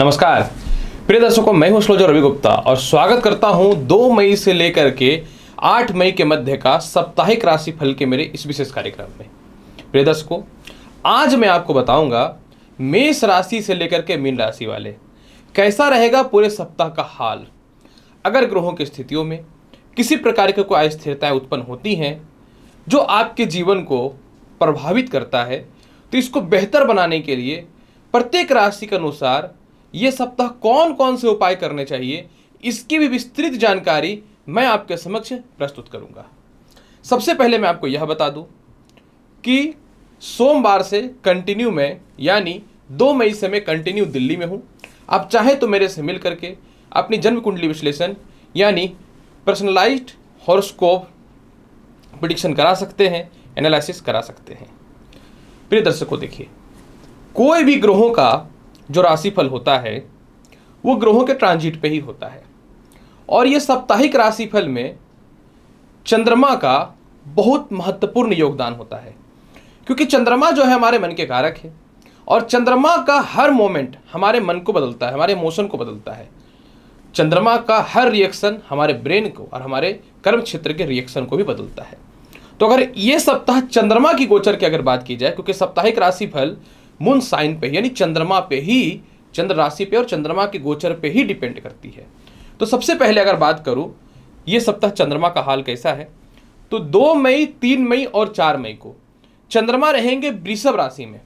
नमस्कार प्रिय दर्शकों, मैं हूं श्लोजो रवि गुप्ता और स्वागत करता हूं 2 मई से लेकर के 8 मई के मध्य का साप्ताहिक राशिफल के मेरे इस विशेष कार्यक्रम में। प्रिय दर्शकों, आज मैं आपको बताऊंगा मेष राशि से लेकर के मीन राशि वाले कैसा रहेगा पूरे सप्ताह का हाल। अगर ग्रहों की स्थितियों में किसी प्रकार की कोई अस्थिरताएं उत्पन्न होती हैं जो आपके जीवन को प्रभावित करता है, तो इसको बेहतर बनाने के लिए प्रत्येक राशि के अनुसार ये सप्ताह कौन कौन से उपाय करने चाहिए, इसकी भी विस्तृत जानकारी मैं आपके समक्ष प्रस्तुत करूंगा। सबसे पहले मैं आपको यह बता दूं कि सोमवार से कंटिन्यू में यानी 2 मई से मैं कंटिन्यू दिल्ली में हूं। आप चाहे तो मेरे से मिल करके अपनी जन्म कुंडली विश्लेषण यानी पर्सनलाइज्ड हॉरोस्कोप प्रेडिक्शन करा सकते हैं, एनालिसिस करा सकते हैं। प्रिय दर्शकों, देखिए, कोई भी ग्रहों का जो राशिफल होता है वो ग्रहों के ट्रांजिट पे ही होता है और ये साप्ताहिक राशिफल में चंद्रमा का बहुत महत्वपूर्ण योगदान होता है, क्योंकि चंद्रमा जो है हमारे मन के कारक है और चंद्रमा का हर मोमेंट हमारे मन को बदलता है, हमारे इमोशन को बदलता है। चंद्रमा का हर रिएक्शन हमारे ब्रेन को और हमारे कर्म क्षेत्र के रिएक्शन को भी बदलता है। तो अगर ये सप्ताह चंद्रमा की गोचर की अगर बात की जाए, क्योंकि साप्ताहिक राशिफल मून साइन पे यानी चंद्रमा पे ही, चंद्र राशि पे और चंद्रमा के गोचर पे ही डिपेंड करती है। तो सबसे पहले अगर बात करूं ये सप्ताह चंद्रमा का हाल कैसा है, तो 2 मई, 3 मई और 4 मई को चंद्रमा रहेंगे वृषभ राशि में।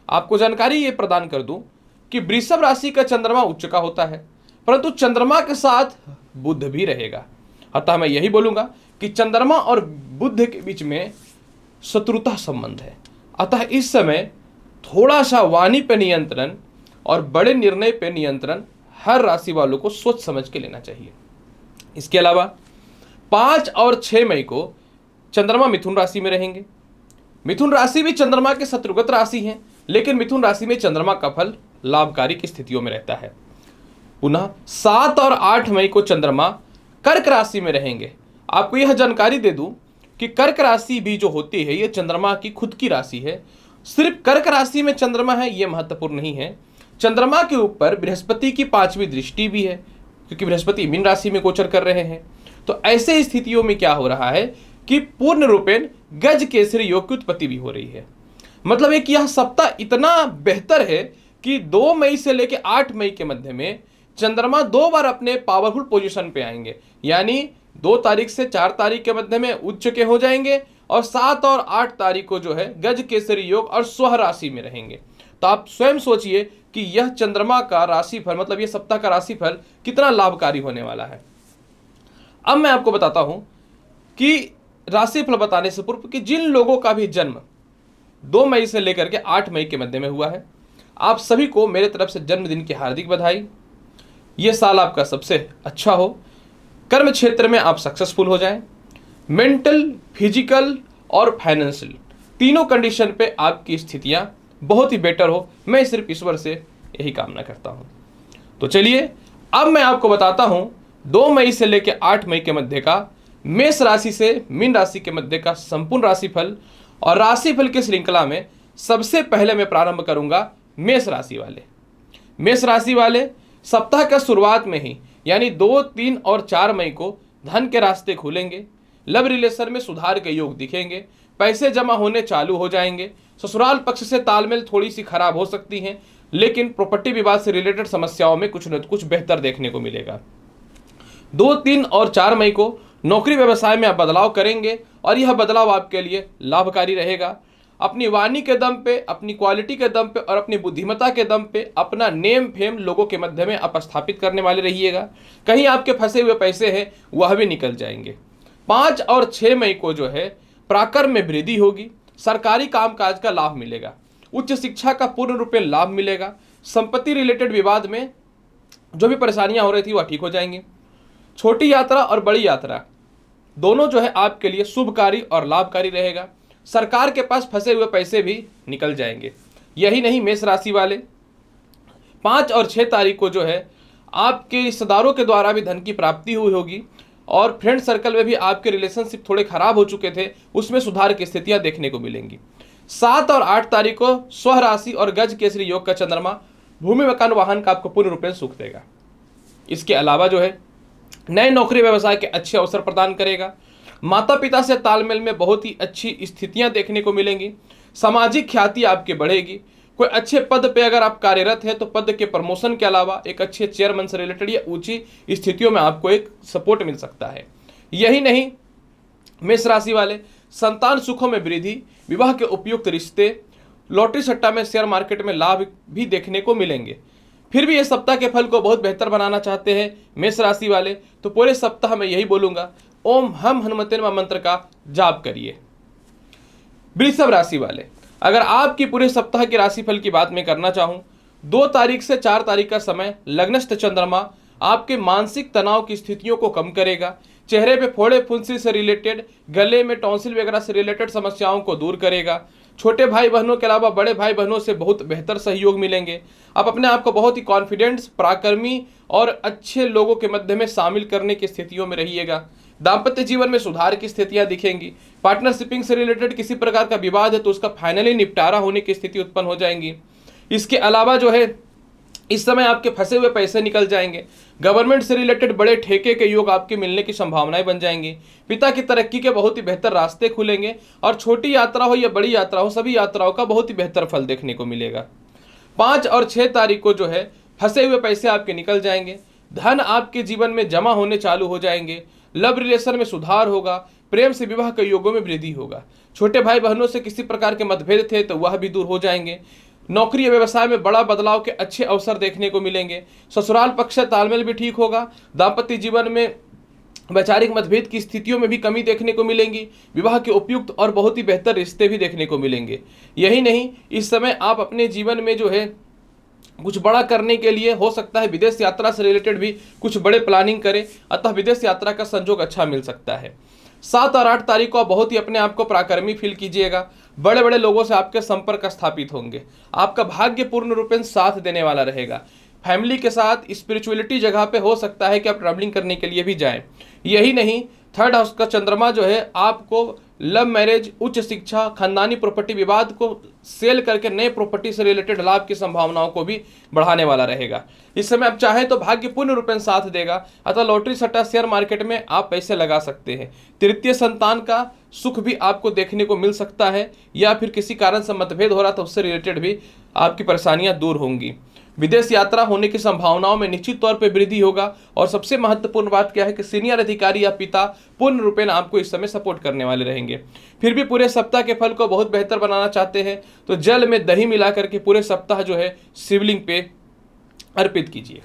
आपको जानकारी ये प्रदान कर दूं कि वृषभ राशि का चंद्रमा उच्च का होता है, परंतु चंद्रमा के साथ बुध भी रहेगा। अतः मैं यही बोलूंगा कि चंद्रमा और बुध के बीच में शत्रुता संबंध है। अतः इस समय थोड़ा सा वाणी पे नियंत्रण और बड़े निर्णय पे नियंत्रण हर राशि वालों को सोच समझ के लेना चाहिए। इसके अलावा 5 और 6 मई को चंद्रमा मिथुन राशि में रहेंगे। मिथुन राशि भी चंद्रमा के शत्रुगत राशि है, लेकिन मिथुन राशि में चंद्रमा का फल लाभकारी की स्थितियों में रहता है। पुनः 7 और 8 मई को चंद्रमा कर्क राशि में रहेंगे। आपको यह जानकारी दे दूं कि कर्क राशि भी जो होती है ये चंद्रमा की खुद की राशि है। सिर्फ कर्क राशि में चंद्रमा है ये महत्वपूर्ण नहीं है, चंद्रमा के ऊपर बृहस्पति की 5वीं दृष्टि भी है, क्योंकि बृहस्पति मीन राशि में गोचर कर रहे हैं। तो ऐसे स्थितियों में क्या हो रहा है कि पूर्ण रूपेण गज केसरी योग की उत्पत्ति भी हो रही है। मतलब एक यह सप्ताह इतना बेहतर है कि 2 मई से लेकर 8 मई के मध्य में चंद्रमा 2 बार अपने पावरफुल पोजीशन पे आएंगे, यानी 2 तारीख से 4 तारीख के मध्य में उच्च के हो जाएंगे और 7 और 8 तारीख को जो है गज केसरी योग और स्व राशि में रहेंगे। तो आप स्वयं सोचिए कि यह चंद्रमा का राशिफल, मतलब यह सप्ताह का राशिफल कितना लाभकारी होने वाला है। अब मैं आपको बताता हूं कि राशिफल बताने से पूर्व कि जिन लोगों का भी जन्म 2 मई से लेकर के 8 मई के मध्य में हुआ है, आप सभी को मेरे तरफ से जन्मदिन की हार्दिक बधाई। यह साल आपका सबसे अच्छा हो, कर्म क्षेत्र में आप सक्सेसफुल हो जाएं, मेंटल, फिजिकल और फाइनेंशियल तीनों कंडीशन पे आपकी स्थितियां बहुत ही बेटर हो। मैं सिर्फ ईश्वर से यही कामना करता हूं। तो चलिए अब मैं आपको बताता हूं 2 मई से लेकर 8 मई के मध्य का मेष राशि से मीन राशि के मध्य का संपूर्ण राशिफल। और राशिफल की श्रृंखला में सबसे पहले मैं प्रारंभ करूंगा मेष राशि वाले। मेष राशि वाले सप्ताह का शुरुआत में ही यानी 2, 3 और 4 मई को धन के रास्ते खुलेंगे, लव रिलेशन में सुधार के योग दिखेंगे, पैसे जमा होने चालू हो जाएंगे। ससुराल पक्ष से तालमेल थोड़ी सी खराब हो सकती है, लेकिन प्रॉपर्टी विवाद से रिलेटेड समस्याओं में कुछ न कुछ बेहतर देखने को मिलेगा। 2, 3 और 4 मई को नौकरी व्यवसाय में आप बदलाव करेंगे और यह बदलाव आपके लिए लाभकारी रहेगा। अपनी वाणी के दम पे, अपनी क्वालिटी के दम पे और अपनी बुद्धिमत्ता के दम पे अपना नेम फेम लोगों के मध्य में आप स्थापित करने वाले रहिएगा। कहीं आपके फंसे हुए पैसे हैं वह भी निकल जाएंगे। 5 और 6 मई को जो है पराक्रम में वृद्धि होगी, सरकारी कामकाज का लाभ मिलेगा, उच्च शिक्षा का पूर्ण रूप में लाभ मिलेगा, संपत्ति रिलेटेड विवाद में जो भी परेशानियां हो रही थी वह ठीक हो जाएंगी। छोटी यात्रा और बड़ी यात्रा दोनों जो है आपके लिए शुभकारी और लाभकारी रहेगा। सरकार के पास फंसे हुए पैसे भी निकल जाएंगे। यही नहीं, मेष राशि वाले 5 और 6 तारीख को जो है आपके रिश्तेदारों के द्वारा भी धन की प्राप्ति हुई होगी और फ्रेंड सर्कल में भी आपके रिलेशनशिप थोड़े खराब हो चुके थे, उसमें सुधार की स्थितियां देखने को मिलेंगी। 7 और 8 तारीख को स्व राशि और गज केसरी योग का चंद्रमा भूमि मकान वाहन का आपको पूर्ण रूपेण सुख देगा। इसके अलावा जो है नए नौकरी व्यवसाय के अच्छे अवसर प्रदान करेगा। माता पिता से तालमेल में बहुत ही अच्छी स्थितियां देखने को मिलेंगी। सामाजिक ख्याति आपकी बढ़ेगी। कोई अच्छे पद पे अगर आप कार्यरत हैं तो पद के प्रमोशन के अलावा एक अच्छे चेयरमैन से रिलेटेड या ऊंची स्थितियों में आपको एक सपोर्ट मिल सकता है। यही नहीं, मेष राशि वाले संतान सुखों में वृद्धि, विवाह के उपयुक्त रिश्ते, लॉटरी सट्टा में शेयर मार्केट में लाभ भी देखने को मिलेंगे। फिर भी ये सप्ताह के फल को बहुत बेहतर बनाना चाहते हैं मेष राशि वाले, तो पूरे सप्ताह में यही बोलूंगा, ओम हम हनुमते नमः मंत्र का जाप करिए। वृषभ राशि वाले, अगर आपकी पूरे सप्ताह की राशिफल की बात मैं करना चाहूं, 2 तारीख से 4 तारीख का समय लग्नस्थ चंद्रमा आपके मानसिक तनाव की स्थितियों को कम करेगा। चेहरे पे फोड़े फुंसी से रिलेटेड, गले में टॉन्सिल वगैरह से रिलेटेड समस्याओं को दूर करेगा। छोटे भाई बहनों के अलावा बड़े भाई बहनों से बहुत बेहतर सहयोग मिलेंगे। आप अपने आप को बहुत ही कॉन्फिडेंस, पराक्रमी और अच्छे लोगों के मध्य में शामिल करने की स्थितियों में रहिएगा। दाम्पत्य जीवन में सुधार की स्थितियां दिखेंगी। पार्टनरशिपिंग से रिलेटेड किसी प्रकार का विवाद है तो उसका फाइनली निपटारा होने की स्थिति उत्पन्न हो जाएंगी। इसके अलावा जो है इस समय आपके फंसे हुए पैसे निकल जाएंगे। गवर्नमेंट से रिलेटेड बड़े ठेके के योग आपके मिलने की संभावनाएं बन जाएंगी। पिता की तरक्की के बहुत ही बेहतर रास्ते खुलेंगे और छोटी यात्रा हो या बड़ी यात्रा हो, सभी यात्राओं का बहुत ही बेहतर फल देखने को मिलेगा। 5 और 6 तारीख को जो है फंसे हुए पैसे आपके निकल जाएंगे। धन आपके जीवन में जमा होने चालू हो जाएंगे। लव रिलेशन में सुधार होगा। प्रेम से विवाह के योगों में वृद्धि होगा। छोटे भाई बहनों से किसी प्रकार के मतभेद थे तो वह भी दूर हो जाएंगे। नौकरी या व्यवसाय में बड़ा बदलाव के अच्छे अवसर देखने को मिलेंगे। ससुराल पक्ष से तालमेल भी ठीक होगा। दाम्पत्य जीवन में वैचारिक मतभेद की स्थितियों में भी कमी देखने को मिलेंगी। विवाह के उपयुक्त और बहुत ही बेहतर रिश्ते भी देखने को मिलेंगे। यही नहीं, इस समय आप अपने जीवन में जो है कुछ बड़ा करने के लिए हो सकता है विदेश यात्रा से रिलेटेड भी कुछ बड़े प्लानिंग करें, अतः विदेश यात्रा का संजोग अच्छा मिल सकता है। 7 और 8 तारीख को आप बहुत ही अपने आप को पराक्रमी फील कीजिएगा। बड़े बड़े लोगों से आपके संपर्क स्थापित होंगे। आपका भाग्य पूर्ण रूपेण साथ देने वाला रहेगा। फैमिली के साथ स्पिरिचुअलिटी जगह पे हो सकता है कि आप ट्रैवलिंग करने के लिए भी जाएं। यही नहीं, 3rd हाउस का चंद्रमा जो है आपको लव मैरिज, उच्च शिक्षा, खानदानी प्रॉपर्टी विवाद को सेल करके नए प्रॉपर्टी से रिलेटेड लाभ की संभावनाओं को भी बढ़ाने वाला रहेगा। इस समय आप चाहें तो भाग्य पूर्ण रूपेण साथ देगा, अतः लॉटरी सट्टा शेयर मार्केट में आप पैसे लगा सकते हैं। तृतीय संतान का सुख भी आपको देखने को मिल सकता है, या फिर किसी कारण से मतभेद हो रहा था उससे रिलेटेड भी आपकी परेशानियां दूर होंगी। विदेश यात्रा होने की संभावनाओं में निश्चित तौर पर वृद्धि होगा। और सबसे महत्वपूर्ण बात क्या है कि सीनियर अधिकारी या पिता पूर्ण रूपेण आपको इस समय सपोर्ट करने वाले रहेंगे। फिर भी पूरे सप्ताह के फल को बहुत बेहतर बनाना चाहते हैं तो जल में दही मिला करके पूरे सप्ताह जो है शिवलिंग पे अर्पित कीजिए।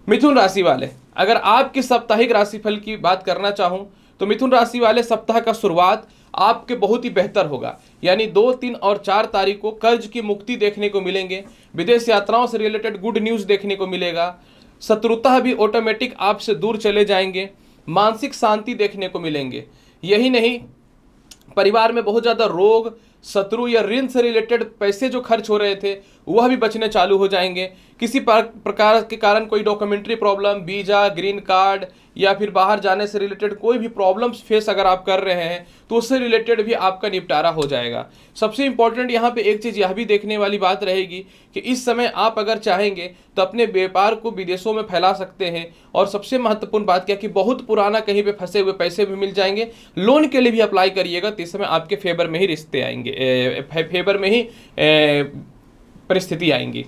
मिथुन राशि वाले, अगर आपकी साप्ताहिक राशिफल की बात करना चाहूं तो मिथुन राशि वाले सप्ताह का शुरुआत आपके बहुत ही बेहतर होगा। यानी 2, 3 और 4 तारीख को कर्ज की मुक्ति देखने को मिलेंगे। विदेश यात्राओं से रिलेटेड गुड न्यूज़ देखने को मिलेगा। शत्रुता भी ऑटोमेटिक आपसे दूर चले जाएंगे। मानसिक शांति देखने को मिलेंगे। यही नहीं, परिवार में बहुत ज़्यादा रोग, शत्रु या ऋण से रिलेटेड पैसे जो खर्च हो रहे थे वह भी बचने चालू हो जाएंगे। किसी प्रकार के कारण कोई documentary problem, visa, green card या फिर बाहर जाने से रिलेटेड कोई भी प्रॉब्लम्स फेस अगर आप कर रहे हैं तो उससे रिलेटेड भी आपका निपटारा हो जाएगा। सबसे इंपॉर्टेंट यहाँ पे एक चीज़ यह भी देखने वाली बात रहेगी कि इस समय आप अगर चाहेंगे तो अपने व्यापार को विदेशों में फैला सकते हैं। और सबसे महत्वपूर्ण बात क्या कि बहुत पुराना कहीं पे फंसे हुए पैसे भी मिल जाएंगे। लोन के लिए भी अप्लाई करिएगा तो इस समय आपके फेवर में ही रिश्ते आएंगे, फेवर में ही परिस्थिति आएंगी।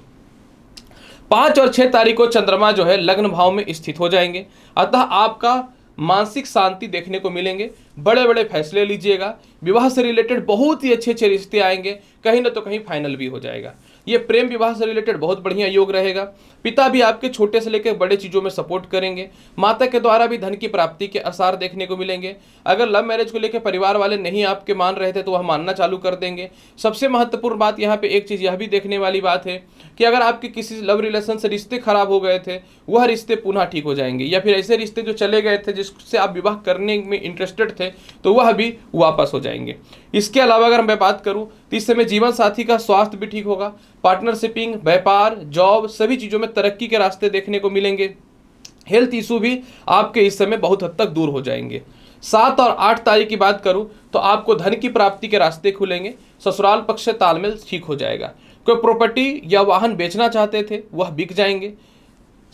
5 और 6 तारीख को चंद्रमा जो है लग्न भाव में स्थित हो जाएंगे, अतः आपका मानसिक शांति देखने को मिलेंगे। बड़े बड़े फैसले लीजिएगा। विवाह से रिलेटेड बहुत ही अच्छे अच्छे रिश्ते आएंगे, कहीं ना तो कहीं फाइनल भी हो जाएगा। ये प्रेम विवाह से रिलेटेड बहुत बढ़िया योग रहेगा। पिता भी आपके छोटे से लेकर बड़े चीज़ों में सपोर्ट करेंगे। माता के द्वारा भी धन की प्राप्ति के आसार देखने को मिलेंगे। अगर लव मैरिज को लेकर परिवार वाले नहीं आपके मान रहे थे तो वह मानना चालू कर देंगे। सबसे महत्वपूर्ण बात यहाँ पे एक चीज़ यह भी देखने वाली बात है कि अगर आपके किसी लव रिलेशन से रिश्ते खराब हो गए थे वह रिश्ते पुनः ठीक हो जाएंगे, या फिर ऐसे रिश्ते जो चले गए थे जिससे आप विवाह करने में इंटरेस्टेड थे तो वह भी वापस हो जाएंगे। इसके अलावा अगर मैं बात करूं तो इस समय जीवन साथी का स्वास्थ्य भी ठीक होगा। पार्टनरशिपिंग, व्यापार, जॉब सभी चीज़ों में तरक्की के रास्ते देखने को मिलेंगे। हेल्थ इशू भी आपके इस समय बहुत हद तक दूर हो जाएंगे। 7 और 8 तारीख की बात करूं तो आपको धन की प्राप्ति के रास्ते खुलेंगे। ससुराल पक्ष से तालमेल ठीक हो जाएगा। कोई प्रॉपर्टी या वाहन बेचना चाहते थे वह बिक जाएंगे।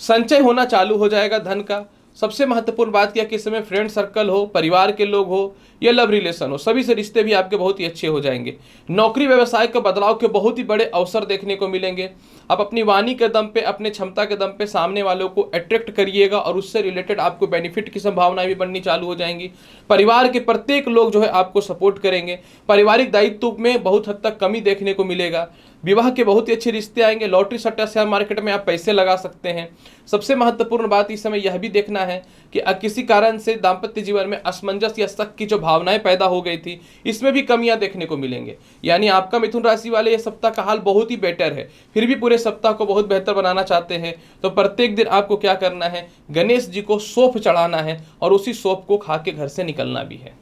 संचय होना चालू हो जाएगा धन का। सबसे महत्वपूर्ण बात क्या कि इस समय फ्रेंड सर्कल हो, परिवार के लोग हो या लव रिलेशन हो, सभी से रिश्ते भी आपके बहुत ही अच्छे हो जाएंगे। नौकरी व्यवसाय के बदलाव के बहुत ही बड़े अवसर देखने को मिलेंगे। आप अपनी वाणी के दम पे, अपने क्षमता के दम पे सामने वालों को अट्रैक्ट करिएगा और उससे रिलेटेड आपको बेनिफिट की संभावनाएं भी बननी चालू हो जाएंगी। परिवार के प्रत्येक लोग जो है आपको सपोर्ट करेंगे। पारिवारिक दायित्व में बहुत हद तक कमी देखने को मिलेगा। विवाह के बहुत ही अच्छे रिश्ते आएंगे। लॉटरी सट्टा शेयर मार्केट में आप पैसे लगा सकते हैं। सबसे महत्वपूर्ण बात इस समय यह भी देखना है कि किसी कारण से दाम्पत्य जीवन में असमंजस या शक की जो भावनाएं पैदा हो गई थी, इसमें भी कमियां देखने को मिलेंगे। यानी आपका मिथुन राशि वाले ये सप्ताह का हाल बहुत ही बेटर है, फिर भी पूरे सप्ताह को बहुत बेहतर बनाना चाहते हैं तो प्रत्येक दिन आपको क्या करना है, गणेश जी को सौंफ चढ़ाना है और उसी सौंफ को खा के घर से निकलना भी है।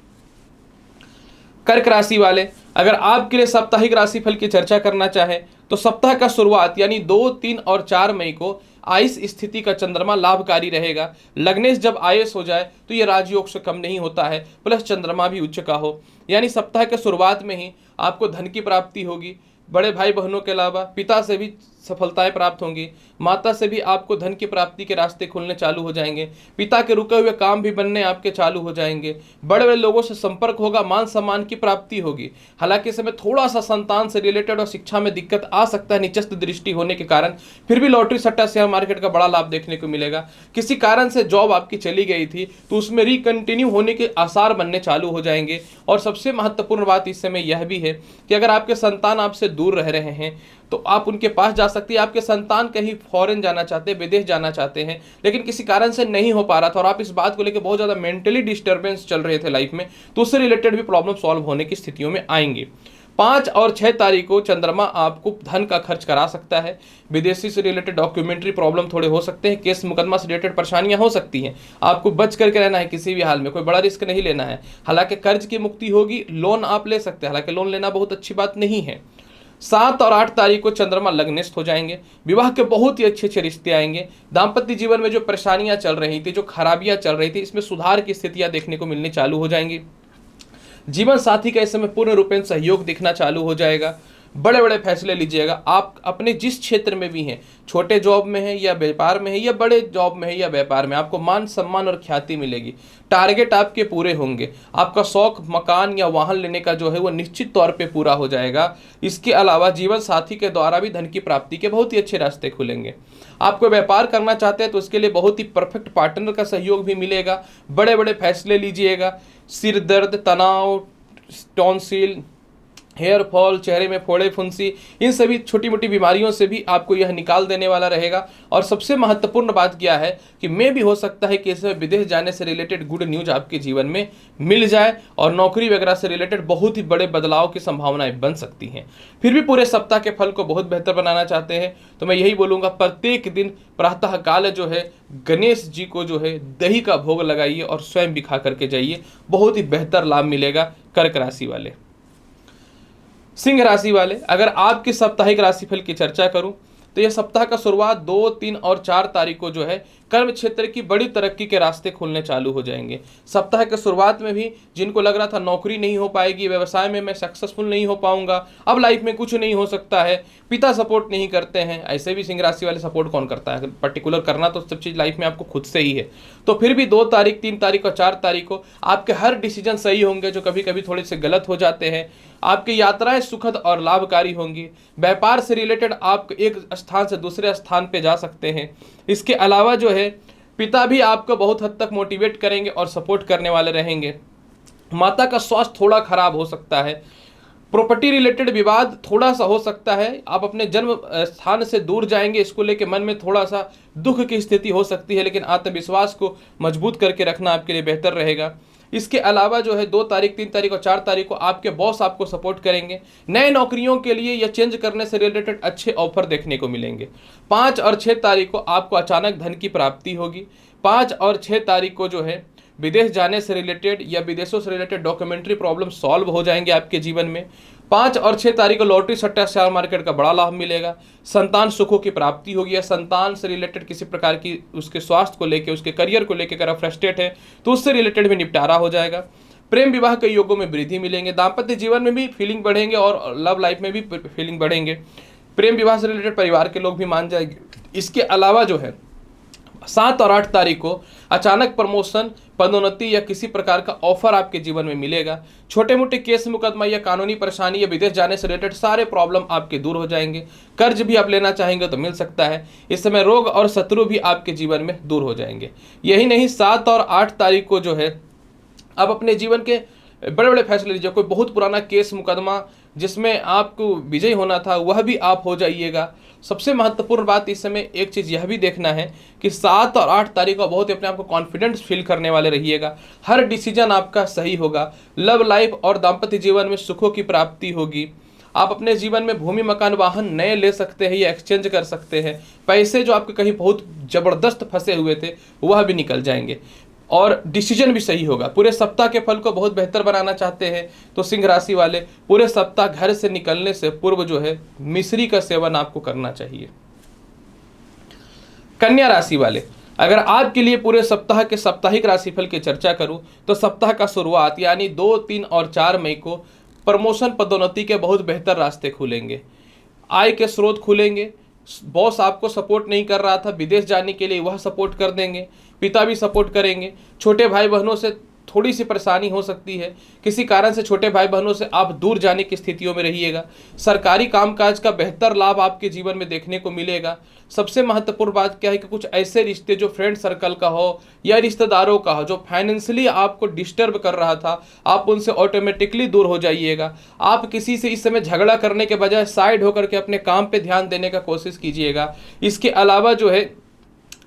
कर्क राशि वाले, अगर आपके लिए साप्ताहिक राशिफल की चर्चा करना चाहे तो सप्ताह का शुरुआत यानी 2, 3 और 4 मई को आयुष स्थिति का चंद्रमा लाभकारी रहेगा। लग्नेश जब आयुष हो जाए तो ये राजयोग से कम नहीं होता है, प्लस चंद्रमा भी उच्च का हो, यानी सप्ताह के शुरुआत में ही आपको धन की प्राप्ति होगी। बड़े भाई बहनों के अलावा पिता से भी सफलताएं प्राप्त होंगी। माता से भी आपको धन की प्राप्ति के रास्ते खुलने चालू हो जाएंगे। पिता के रुके हुए काम भी बनने आपके चालू हो जाएंगे। बड़े बड़े लोगों से संपर्क होगा, मान सम्मान की प्राप्ति होगी। हालांकि इस समय थोड़ा सा संतान से रिलेटेड और शिक्षा में दिक्कत आ सकता है नीचस्थ दृष्टि होने के कारण, फिर भी लॉटरी सट्टा शेयर मार्केट का बड़ा लाभ देखने को मिलेगा। किसी कारण से जॉब आपकी चली गई थी तो उसमें रिकंटिन्यू होने के आसार बनने चालू हो जाएंगे। और सबसे महत्वपूर्ण बात इस समय यह भी है कि अगर आपके संतान आपसे दूर रह रहे हैं तो आप उनके पास जा सकती है। आपके संतान कहीं फॉरेन जाना चाहते हैं, विदेश जाना चाहते हैं, लेकिन किसी कारण से नहीं हो पा रहा था और आप इस बात को लेकर बहुत ज़्यादा मेंटली डिस्टर्बेंस चल रहे थे लाइफ में, तो उससे रिलेटेड भी प्रॉब्लम सॉल्व होने की स्थितियों में आएंगी। 5 और 6 तारीख को चंद्रमा आपको धन का खर्च करा सकता है। विदेशी से रिलेटेड डॉक्यूमेंट्री प्रॉब्लम थोड़े हो सकते हैं, केस मुकदमा से रिलेटेड परेशानियां हो सकती हैं। आपको बच करके रहना है, किसी भी हाल में कोई बड़ा रिस्क नहीं लेना है। हालांकि कर्ज की मुक्ति होगी, लोन आप ले सकते हैं, हालांकि लोन लेना बहुत अच्छी बात नहीं है। 7 और 8 तारीख को चंद्रमा लग्नेस्थ हो जाएंगे। विवाह के बहुत ही अच्छे अच्छे रिश्ते आएंगे। दाम्पत्य जीवन में जो परेशानियां चल रही थी, जो खराबियां चल रही थी, इसमें सुधार की स्थितियां देखने को मिलनी चालू हो जाएंगी। जीवन साथी का इस समय पूर्ण रूपेण सहयोग दिखना चालू हो जाएगा। बड़े बड़े फैसले लीजिएगा। आप अपने जिस क्षेत्र में भी हैं, छोटे जॉब में है या व्यापार में है या बड़े जॉब में है या व्यापार में, आपको मान सम्मान और ख्याति मिलेगी। टारगेट आपके पूरे होंगे। आपका शौक मकान या वाहन लेने का जो है वो निश्चित तौर पे पूरा हो जाएगा। इसके अलावा जीवन साथी के द्वारा भी धन की प्राप्ति के बहुत ही अच्छे रास्ते खुलेंगे। आप कोई व्यापार करना चाहते हैं तो उसके लिए बहुत ही परफेक्ट पार्टनर का सहयोग भी मिलेगा। बड़े बड़े फैसले लीजिएगा। सिर दर्द, तनाव, टॉन्सिल, हेयर फॉल, चेहरे में फोड़े फुंसी, इन सभी छोटी मोटी बीमारियों से भी आपको यह निकाल देने वाला रहेगा। और सबसे महत्वपूर्ण बात क्या है कि मैं भी हो सकता है कि इसमें विदेश जाने से रिलेटेड गुड न्यूज आपके जीवन में मिल जाए और नौकरी वगैरह से रिलेटेड बहुत ही बड़े बदलाव की संभावनाएं बन सकती हैं। फिर भी पूरे सप्ताह के फल को बहुत बेहतर बनाना चाहते हैं तो मैं यही बोलूँगा, प्रत्येक दिन प्रातः काल जो है गणेश जी को जो है दही का भोग लगाइए और स्वयं भी खा करके जाइए, बहुत ही बेहतर लाभ मिलेगा। कर्क राशि वाले, सिंह राशि वाले, अगर आपकी साप्ताहिक राशिफल की चर्चा करूं तो यह सप्ताह का शुरुआत 2, 3 और 4 तारीख को जो है कर्म क्षेत्र की बड़ी तरक्की के रास्ते खुलने चालू हो जाएंगे। सप्ताह के शुरुआत में भी जिनको लग रहा था नौकरी नहीं हो पाएगी, व्यवसाय में मैं सक्सेसफुल नहीं हो पाऊंगा, अब लाइफ में कुछ नहीं हो सकता है, पिता सपोर्ट नहीं करते हैं, ऐसे भी सिंह राशि वाले सपोर्ट कौन करता है, पर्टिकुलर करना तो सब चीज़ लाइफ में आपको खुद से ही है। तो फिर भी 2 तारीख, 3 तारीख और 4 तारीख को आपके हर डिसीजन सही होंगे जो कभी कभी थोड़े से गलत हो जाते हैं। आपकी यात्राएं सुखद और लाभकारी होंगी। व्यापार से रिलेटेड आप एक स्थान से दूसरे स्थान पे जा सकते हैं। इसके अलावा जो है पिता भी आपको बहुत हद तक मोटिवेट करेंगे और सपोर्ट करने वाले रहेंगे। माता का स्वास्थ्य थोड़ा खराब हो सकता है। प्रॉपर्टी रिलेटेड विवाद थोड़ा सा हो सकता है। आप अपने जन्म स्थान से दूर जाएंगे, इसको लेके मन में थोड़ा सा दुख की स्थिति हो सकती है, लेकिन आत्मविश्वास को मजबूत करके रखना आपके लिए बेहतर रहेगा। इसके अलावा जो है 2 तारीख, 3 तारीख और 4 तारीख को आपके बॉस आपको सपोर्ट करेंगे। नए नौकरियों के लिए या चेंज करने से रिलेटेड अच्छे ऑफर देखने को मिलेंगे। 5 और 6 तारीख को आपको अचानक धन की प्राप्ति होगी। 5 और 6 तारीख को जो है विदेश जाने से रिलेटेड या विदेशों से रिलेटेड डॉक्यूमेंट्री प्रॉब्लम सॉल्व हो जाएंगे आपके जीवन में। 5 और 6 तारीख को लॉटरी सट्टा शेयर मार्केट का बड़ा लाभ मिलेगा। संतान सुखों की प्राप्ति होगी या संतान से रिलेटेड किसी प्रकार की उसके स्वास्थ्य को लेकर, उसके करियर को लेकर अगर फ्रस्ट्रेट है तो उससे रिलेटेड भी निपटारा हो जाएगा। प्रेम विवाह के योगों में वृद्धि मिलेंगे। दाम्पत्य जीवन में भी फीलिंग बढ़ेंगे और लव लाइफ में भी फीलिंग बढ़ेंगे। प्रेम विवाह से रिलेटेड परिवार के लोग भी मान जाएंगे। इसके अलावा जो है 7 और 8 तारीख को अचानक प्रमोशन, पदोन्नति या किसी प्रकार का ऑफर आपके जीवन में मिलेगा। छोटे मोटे केस मुकदमा या कानूनी परेशानी या विदेश जाने से रिलेटेड सारे प्रॉब्लम आपके दूर हो जाएंगे। कर्ज भी आप लेना चाहेंगे तो मिल सकता है। इस समय रोग और शत्रु भी आपके जीवन में दूर हो जाएंगे। यही नहीं, 7 और 8 तारीख को जो है आप अपने जीवन के बड़े बड़े फैसले लीजिए। कोई बहुत पुराना केस मुकदमा जिसमें आपको विजयी होना था वह भी आप हो जाइएगा। सबसे महत्वपूर्ण बात इस समय एक चीज़ यह भी देखना है कि 7 और 8 तारीख को बहुत ही अपने आप को कॉन्फिडेंस फील करने वाले रहिएगा। हर डिसीजन आपका सही होगा। लव लाइफ और दाम्पत्य जीवन में सुखों की प्राप्ति होगी। आप अपने जीवन में भूमि, मकान, वाहन नए ले सकते हैं या एक्सचेंज कर सकते हैं। पैसे जो आपके कहीं बहुत ज़बरदस्त फंसे हुए थे वह भी निकल जाएंगे और डिसीजन भी सही होगा। पूरे सप्ताह के फल को बहुत बेहतर बनाना चाहते हैं तो सिंह राशि वाले पूरे सप्ताह घर से निकलने से पूर्व जो है मिश्री का सेवन आपको करना चाहिए। कन्या राशि वाले, अगर आपके लिए पूरे सप्ताह के साप्ताहिक राशिफल की चर्चा करूं तो सप्ताह का शुरुआत यानी 2, 3 और 4 मई को प्रमोशन, पदोन्नति के बहुत बेहतर रास्ते खुलेंगे। आय के स्रोत खुलेंगे। बॉस आपको सपोर्ट नहीं कर रहा था विदेश जाने के लिए, वह सपोर्ट कर देंगे। पिता भी सपोर्ट करेंगे। छोटे भाई बहनों से थोड़ी सी परेशानी हो सकती है। किसी कारण से छोटे भाई बहनों से आप दूर जाने की स्थितियों में रहिएगा। सरकारी कामकाज का बेहतर लाभ आपके जीवन में देखने को मिलेगा। सबसे महत्वपूर्ण बात क्या है कि कुछ ऐसे रिश्ते जो फ्रेंड सर्कल का हो या रिश्तेदारों का हो जो फाइनेंशियली आपको डिस्टर्ब कर रहा था, आप उनसे ऑटोमेटिकली दूर हो जाइएगा। आप किसी से इस समय झगड़ा करने के बजाय साइड होकर के अपने काम पे ध्यान देने का कोशिश कीजिएगा। इसके अलावा जो है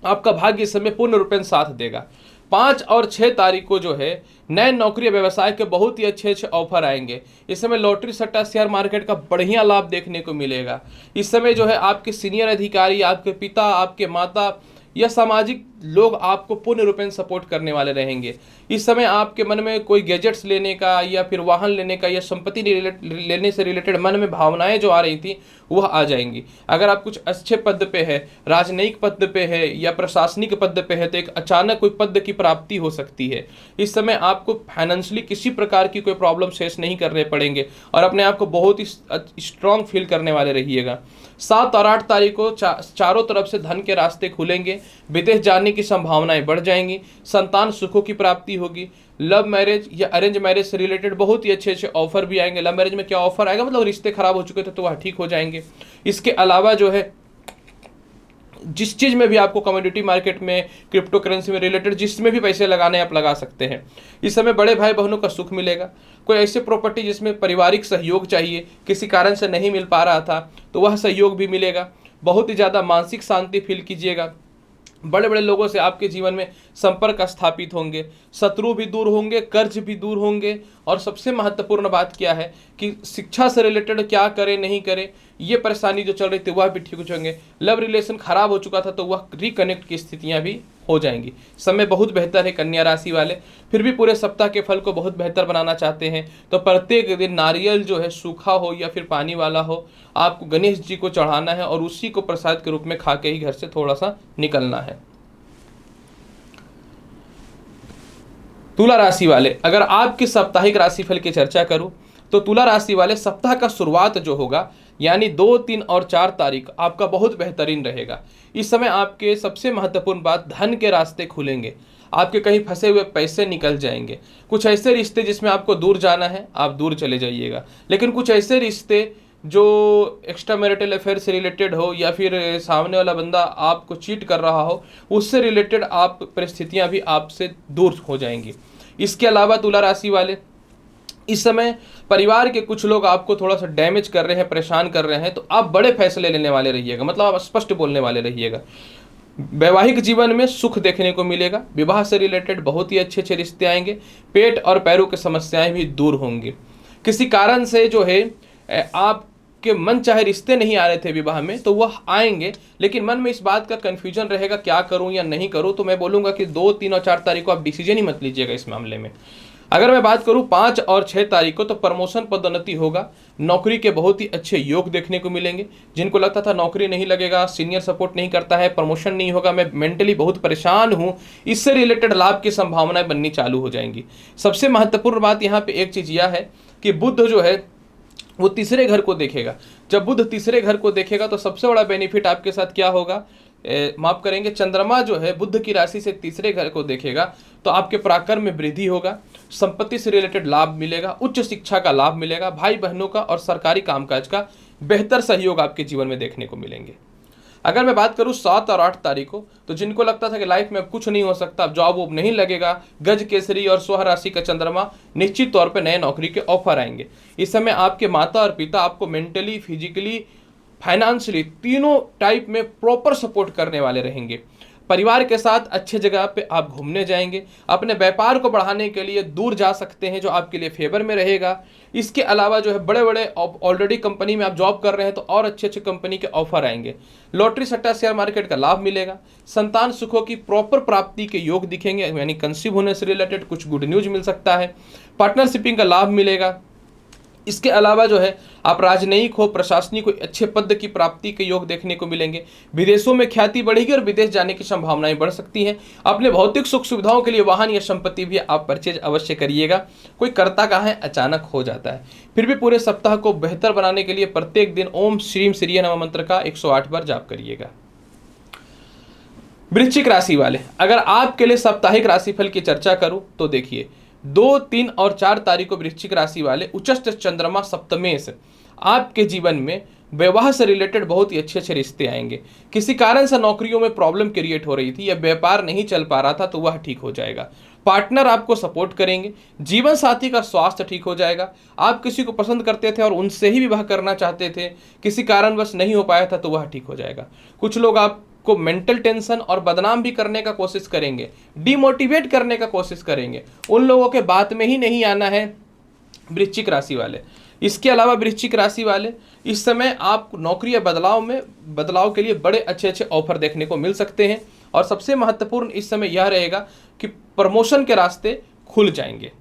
आपका भाग्य इस समय पूर्ण रूपेण साथ देगा। 5 और 6 तारीख को जो है नए नौकरी व्यवसाय के बहुत ही अच्छे ऑफर आएंगे। इस समय लॉटरी, सट्टा, शेयर मार्केट का बढ़िया लाभ देखने को मिलेगा। इस समय जो है आपके सीनियर अधिकारी, आपके पिता, आपके माता या सामाजिक लोग आपको पूर्ण रूपेण सपोर्ट करने वाले रहेंगे। इस समय आपके मन में कोई गैजेट्स लेने का या फिर वाहन लेने का या संपत्ति लेने से रिलेटेड मन में भावनाएं जो आ रही थी वह आ जाएंगी। अगर आप कुछ अच्छे पद पे है, राजनयिक पद पे है या प्रशासनिक पद पे है तो एक अचानक कोई पद की प्राप्ति हो सकती है। इस समय आपको फाइनेंशियली किसी प्रकार की कोई प्रॉब्लम फेस नहीं करने पड़ेंगे और अपने आप को बहुत ही स्ट्रांग फील करने वाले रहिएगा। 7 और 8 तारीख को चारों तरफ से धन के रास्ते खुलेंगे। विदेश जाने की संभावनाएं बढ़ जाएंगी। संतान सुखों की प्राप्ति होगी। लव मैरिज या अरेंज मैरिज से रिलेटेड बहुत ही अच्छे ऑफर भी आएंगे। लव मैरिज में क्या ऑफर आएगा, मतलब रिश्ते खराब हो चुके थे तो वह ठीक हो जाएंगे। इसके अलावा जो है जिस चीज़ में भी आपको कमोडिटी मार्केट में, क्रिप्टो करेंसी में रिलेटेड जिसमें भी पैसे लगाने आप लगा सकते हैं। इस समय बड़े भाई बहनों का सुख मिलेगा। कोई ऐसी प्रॉपर्टी जिसमें पारिवारिक सहयोग चाहिए, किसी कारण से नहीं मिल पा रहा था तो वह सहयोग भी मिलेगा। बहुत ही ज़्यादा मानसिक शांति फील कीजिएगा। बड़े बड़े लोगों से आपके जीवन में संपर्क स्थापित होंगे। शत्रु भी दूर होंगे, कर्ज भी दूर होंगे। और सबसे महत्वपूर्ण बात क्या है कि शिक्षा से रिलेटेड क्या करें नहीं करें ये परेशानी जो चल रही थी वह भी ठीक हो जाएंगे। लव रिलेशन खराब हो चुका था तो वह रिकनेक्ट की स्थितियां भी हो जाएंगी। समय बहुत बेहतर है कन्या राशि वाले। फिर भी पूरे सप्ताह के फल को बहुत बेहतर बनाना चाहते हैं तो प्रत्येक दिन नारियल जो है सूखा हो या फिर पानी वाला हो, आपको गणेश जी को चढ़ाना है और उसी को प्रसाद के रूप में खा के ही घर से थोड़ा सा निकलना है। तुला राशि वाले, अगर आपकी साप्ताहिक राशिफल की चर्चा करूं तो तुला राशि वाले सप्ताह का शुरुआत जो होगा यानी 2, 3 और 4 तारीख आपका बहुत बेहतरीन रहेगा। इस समय आपके सबसे महत्वपूर्ण बात धन के रास्ते खुलेंगे। आपके कहीं फंसे हुए पैसे निकल जाएंगे। कुछ ऐसे रिश्ते जिसमें आपको दूर जाना है आप दूर चले जाइएगा। लेकिन कुछ ऐसे रिश्ते जो एक्स्ट्रा मैरिटल अफेयर से रिलेटेड हो या फिर सामने वाला बंदा आपको चीट कर रहा हो उससे रिलेटेड आप परिस्थितियां भी आपसे दूर हो जाएंगी। इसके अलावा तुला राशि वाले इस समय परिवार के कुछ लोग आपको थोड़ा सा डैमेज कर रहे हैं, परेशान कर रहे हैं तो आप बड़े फैसले लेने वाले रहिएगा। मतलब आप स्पष्ट बोलने वाले रहिएगा। वैवाहिक जीवन में सुख देखने को मिलेगा। विवाह से रिलेटेड बहुत ही अच्छे अच्छे रिश्ते आएंगे। पेट और पैरों की समस्याएं भी दूर होंगी। किसी कारण से जो है आपके मन चाहे रिश्ते नहीं आ रहे थे विवाह में तो वह आएंगे, लेकिन मन में इस बात का कन्फ्यूजन रहेगा क्या करूं या नहीं करूं। तो मैं बोलूँगा कि 2, 3 और 4 तारीख को आप डिसीजन ही मत लीजिएगा इस मामले में। अगर मैं बात करूं 5 और 6 तारीख को तो प्रमोशन, पदोन्नति होगा। नौकरी के बहुत ही अच्छे योग देखने को मिलेंगे। जिनको लगता था नौकरी नहीं लगेगा, सीनियर सपोर्ट नहीं करता है, प्रमोशन नहीं होगा, मैं मेंटली बहुत परेशान हूं, इससे रिलेटेड लाभ की संभावनाएं बननी चालू हो जाएंगी। सबसे महत्वपूर्ण बात यहाँ पे एक चीज़ यह है कि बुध जो है वो तीसरे घर को देखेगा जब बुध तीसरे घर को देखेगा तो सबसे बड़ा बेनिफिट आपके साथ क्या होगा, माफ करेंगे, चंद्रमा जो है बुध की राशि से तीसरे घर को देखेगा तो आपके पराक्रम में वृद्धि होगा, संपत्ति से रिलेटेड लाभ मिलेगा, उच्च शिक्षा का लाभ मिलेगा, भाई बहनों का और सरकारी कामकाज का बेहतर सहयोग आपके जीवन में देखने को मिलेंगे। अगर मैं बात करूं 7 और 8 तारीख को, तो जिनको लगता था कि लाइफ में अब कुछ नहीं हो सकता, अब जॉब वॉब नहीं लगेगा, गज केसरी और स्व राशि का चंद्रमा, निश्चित तौर पे नए नौकरी के ऑफर आएंगे। इस समय आपके माता और पिता आपको मेंटली, फिजिकली, फाइनेंशियली तीनों टाइप में प्रॉपर सपोर्ट करने वाले रहेंगे। परिवार के साथ अच्छे जगह पे आप घूमने जाएंगे, अपने व्यापार को बढ़ाने के लिए दूर जा सकते हैं जो आपके लिए फेवर में रहेगा। इसके अलावा जो है बड़े बड़े ऑलरेडी कंपनी में आप जॉब कर रहे हैं तो और अच्छे अच्छे कंपनी के ऑफर आएंगे। लॉटरी सट्टा शेयर मार्केट का लाभ मिलेगा, संतान सुखों की प्रॉपर प्राप्ति के योग दिखेंगे, यानी कंसीव होने से रिलेटेड कुछ गुड न्यूज मिल सकता है, पार्टनरशिपिंग का लाभ मिलेगा। इसके अलावा जो है आप राजनयिक हो, प्रशासनिक कोई अच्छे पद की प्राप्ति के योग देखने को मिलेंगे, विदेशों में ख्याति बढ़ेगी और विदेश जाने की संभावनाएं बढ़ सकती हैं। अपने भौतिक सुख सुविधाओं के लिए वाहन या संपत्ति भी आप परचेज अवश्य करिएगा। कोई करता कहाँ है, अचानक हो जाता है। फिर भी पूरे सप्ताह को बेहतर बनाने के लिए प्रत्येक दिन ओम श्रीम श्रीय नमः मंत्र का 108 बार जाप करिएगा। वृश्चिक राशि वाले, अगर आपके लिए साप्ताहिक राशिफल की चर्चा करूं तो देखिए 2, 3 और 4 तारीख को वृश्चिक राशि वाले उच्चस्थ चंद्रमा सप्तमेश, आपके जीवन में विवाह से रिलेटेड बहुत ही अच्छे अच्छे रिश्ते आएंगे। किसी कारण से नौकरियों में प्रॉब्लम क्रिएट हो रही थी या व्यापार नहीं चल पा रहा था तो वह ठीक हो जाएगा। पार्टनर आपको सपोर्ट करेंगे, जीवन साथी का स्वास्थ्य ठीक हो जाएगा। आप किसी को पसंद करते थे और उनसे ही विवाह करना चाहते थे, किसी कारणवश नहीं हो पाया था तो वह ठीक हो जाएगा। कुछ लोग आपको मेंटल टेंशन और बदनाम भी करने का कोशिश करेंगे, डिमोटिवेट करने का कोशिश करेंगे, उन लोगों के बात में ही नहीं आना है वृश्चिक राशि वाले। इसके अलावा वृश्चिक राशि वाले, इस समय आप नौकरी या बदलाव के लिए बड़े अच्छे अच्छे ऑफर देखने को मिल सकते हैं। और सबसे महत्वपूर्ण इस समय यह रहेगा कि प्रमोशन के रास्ते खुल जाएंगे।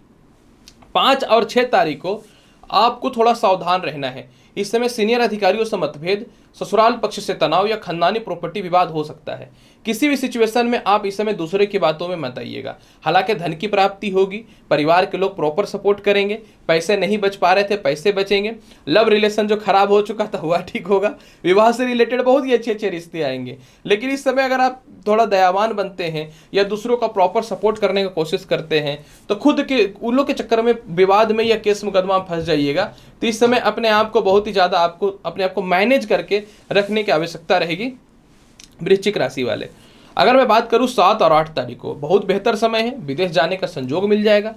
5 और 6 तारीख को आपको थोड़ा सावधान रहना है। इस समय सीनियर अधिकारियों से मतभेद, ससुराल पक्ष से तनाव या खानदानी प्रॉपर्टी विवाद हो सकता है। किसी भी सिचुएशन में आप इस समय दूसरे की बातों में मत आइएगा। हालांकि धन की प्राप्ति होगी, परिवार के लोग प्रॉपर सपोर्ट करेंगे, पैसे नहीं बच पा रहे थे पैसे बचेंगे, लव रिलेशन जो खराब हो चुका था वह ठीक होगा, विवाह से रिलेटेड बहुत ही अच्छे अच्छे रिश्ते आएंगे। लेकिन इस समय अगर आप थोड़ा दयावान बनते हैं या दूसरों का प्रॉपर सपोर्ट करने की कोशिश करते हैं तो खुद के उन लोग के चक्कर में विवाद में या केस मुकदमा में फंस जाइएगा। तो इस समय अपने आप को बहुत ही ज़्यादा आपको अपने आप को मैनेज करके रखने की आवश्यकता रहेगी वृश्चिक राशि वाले। अगर मैं बात करूं 7 और 8 तारीख को, बहुत बेहतर समय है, विदेश जाने का संयोग मिल जाएगा,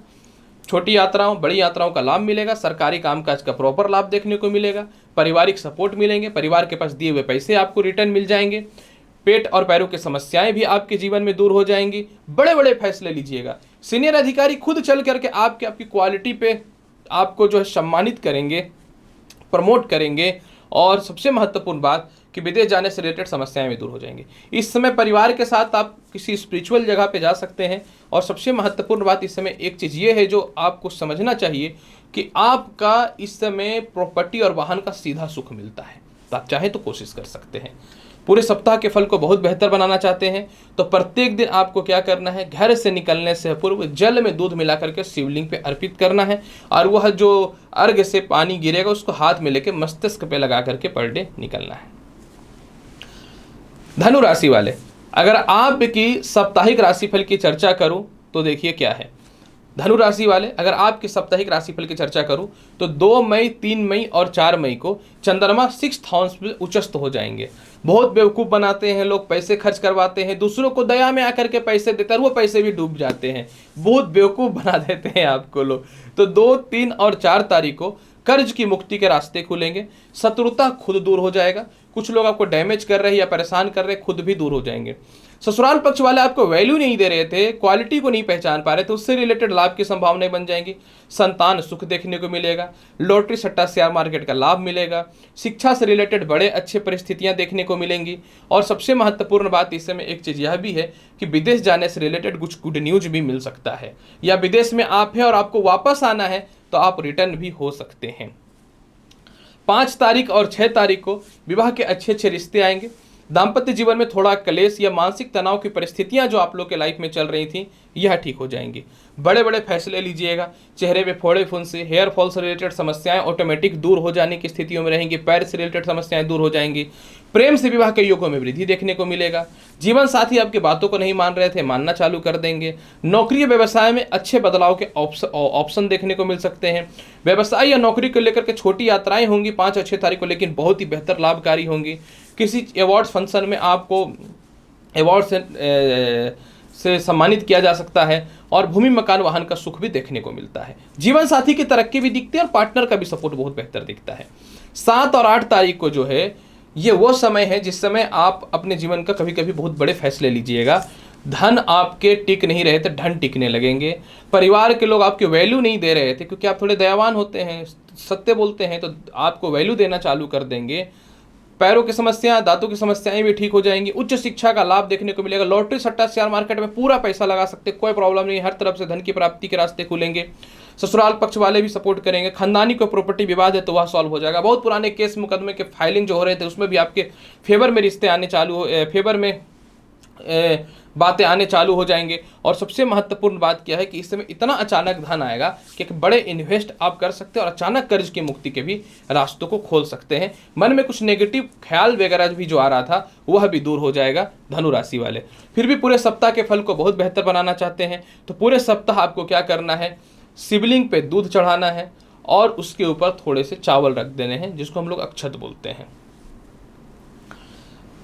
छोटी यात्राओं बड़ी यात्राओं का लाभ मिलेगा, सरकारी कामकाज का प्रॉपर लाभ देखने को मिलेगा, पारिवारिक सपोर्ट मिलेंगे, परिवार के पास दिए हुए पैसे आपको रिटर्न मिल जाएंगे, पेट और पैरों की समस्याएं भी आपके जीवन में दूर हो जाएंगी। बड़े बड़े फैसले लीजिएगा, सीनियर अधिकारी खुद चल करके आपकी क्वालिटी पे आपको जो है सम्मानित करेंगे, प्रमोट करेंगे। और सबसे महत्वपूर्ण बात कि विदेश जाने से रिलेटेड समस्याएं भी दूर हो जाएंगी। इस समय परिवार के साथ आप किसी स्पिरिचुअल जगह पे जा सकते हैं। और सबसे महत्वपूर्ण बात इस समय एक चीज़ ये है जो आपको समझना चाहिए कि आपका इस समय प्रॉपर्टी और वाहन का सीधा सुख मिलता है, तो आप चाहें तो कोशिश कर सकते हैं। पूरे सप्ताह के फल को बहुत बेहतर बनाना चाहते हैं तो प्रत्येक दिन आपको क्या करना है, घर से निकलने से पूर्व जल में दूध मिला करके शिवलिंग पे अर्पित करना है और वह जो अर्घ से पानी गिरेगा उसको हाथ में लेके मस्तिष्क पे लगा करके पर डे निकलना है। धनु राशि वाले, अगर आपकी साप्ताहिक राशिफल की चर्चा करूं तो देखिए क्या है। धनु राशि वाले, अगर आपके साप्ताहिक राशिफल की चर्चा करूं तो 2 मई, 3 मई और 4 मई को चंद्रमा 6th हाउस में उच्चस्थ हो जाएंगे। बहुत बेवकूफ़ बनाते हैं लोग, पैसे खर्च करवाते हैं, दूसरों को दया में आकर के पैसे देते हैं, वो पैसे भी डूब जाते हैं, बहुत बेवकूफ़ बना देते हैं आपको लोग। तो 2, 3 और 4 तारीख को कर्ज की मुक्ति के रास्ते खुलेंगे, शत्रुता खुद दूर हो जाएगा, कुछ लोग आपको डैमेज कर रहे हैं या परेशान कर रहे हैं खुद भी दूर हो जाएंगे। ससुराल पक्ष वाले आपको वैल्यू नहीं दे रहे थे, क्वालिटी को नहीं पहचान पा रहे थे, उससे रिलेटेड लाभ की संभावनाएं बन जाएंगी। संतान सुख देखने को मिलेगा, लॉटरी सट्टा शेयर मार्केट का लाभ मिलेगा, शिक्षा से रिलेटेड बड़े अच्छे परिस्थितियां देखने को मिलेंगी। और सबसे महत्वपूर्ण बात इस समय एक चीज़ यह भी है कि विदेश जाने से रिलेटेड कुछ गुड न्यूज भी मिल सकता है, या विदेश में आप हैं और आपको वापस आना है तो आप रिटर्न भी हो सकते हैं। 5 तारीख और 6 तारीख को विवाह के अच्छे अच्छे रिश्ते आएंगे, दाम्पत्य जीवन में थोड़ा क्लेश या मानसिक तनाव की परिस्थितियां जो आप लोग के लाइफ में चल रही थी, यह ठीक हो जाएंगी। बड़े बड़े फैसले लीजिएगा। चेहरे पे फोड़े फुंसी, हेयर फॉल से रिलेटेड समस्याएं ऑटोमेटिक दूर हो जाने की स्थितियों में रहेंगी। पैर से रिलेटेड समस्याएं दूर हो जाएंगी। प्रेम से विवाह के योगों में वृद्धि देखने को मिलेगा। जीवन साथी आपकी बातों को नहीं मान रहे थे, मानना चालू कर देंगे। नौकरी या व्यवसाय में अच्छे बदलाव के ऑप्शन देखने को मिल सकते हैं। व्यवसाय या नौकरी को लेकर के छोटी यात्राएं होंगी 5 और 6 तारीख को, लेकिन बहुत ही बेहतर लाभकारी होंगी। किसी अवार्ड फंक्शन में आपको अवार्ड से सम्मानित किया जा सकता है और भूमि मकान वाहन का सुख भी देखने को मिलता है। जीवन साथी की तरक्की भी दिखती है और पार्टनर का भी सपोर्ट बहुत बेहतर दिखता है। 7 और 8 तारीख को जो है ये वो समय है जिस समय आप अपने जीवन का कभी कभी बहुत बड़े फैसले लीजिएगा। धन आपके टिक नहीं रहे थे, धन टिकने लगेंगे। परिवार के लोग आपकी वैल्यू नहीं दे रहे थे क्योंकि आप थोड़े दयावान होते हैं, सत्य बोलते हैं, तो आपको वैल्यू देना चालू कर देंगे। पैरों की समस्या, दांतों की समस्याएं भी ठीक हो जाएंगी। उच्च शिक्षा का लाभ देखने को मिलेगा। लॉटरी, सट्टा, शेयर मार्केट में पूरा पैसा लगा सकते, कोई प्रॉब्लम नहीं। हर तरफ से धन की प्राप्ति के रास्ते खुलेंगे। ससुराल पक्ष वाले भी सपोर्ट करेंगे। खानदानी को प्रॉपर्टी विवाद है तो वह सॉल्व हो जाएगा। बहुत पुराने केस मुकदमे के फाइलिंग जो हो रहे थे उसमें भी आपके फेवर में रिश्ते आने चालू हो, फेवर में बातें आने चालू हो जाएंगे। और सबसे महत्वपूर्ण बात क्या है कि इस समय इतना अचानक धन आएगा कि एक बड़े इन्वेस्ट आप कर सकते हैं और अचानक कर्ज की मुक्ति के भी रास्तों को खोल सकते हैं। मन में कुछ नेगेटिव ख्याल वगैरह भी जो आ रहा था वह भी दूर हो जाएगा धनु राशि वाले। फिर भी पूरे सप्ताह के फल को बहुत बेहतर बनाना चाहते हैं तो पूरे सप्ताह आपको क्या करना है, शिवलिंग पे दूध चढ़ाना है और उसके ऊपर थोड़े से चावल रख देने हैं, जिसको हम लोग अक्षत बोलते हैं।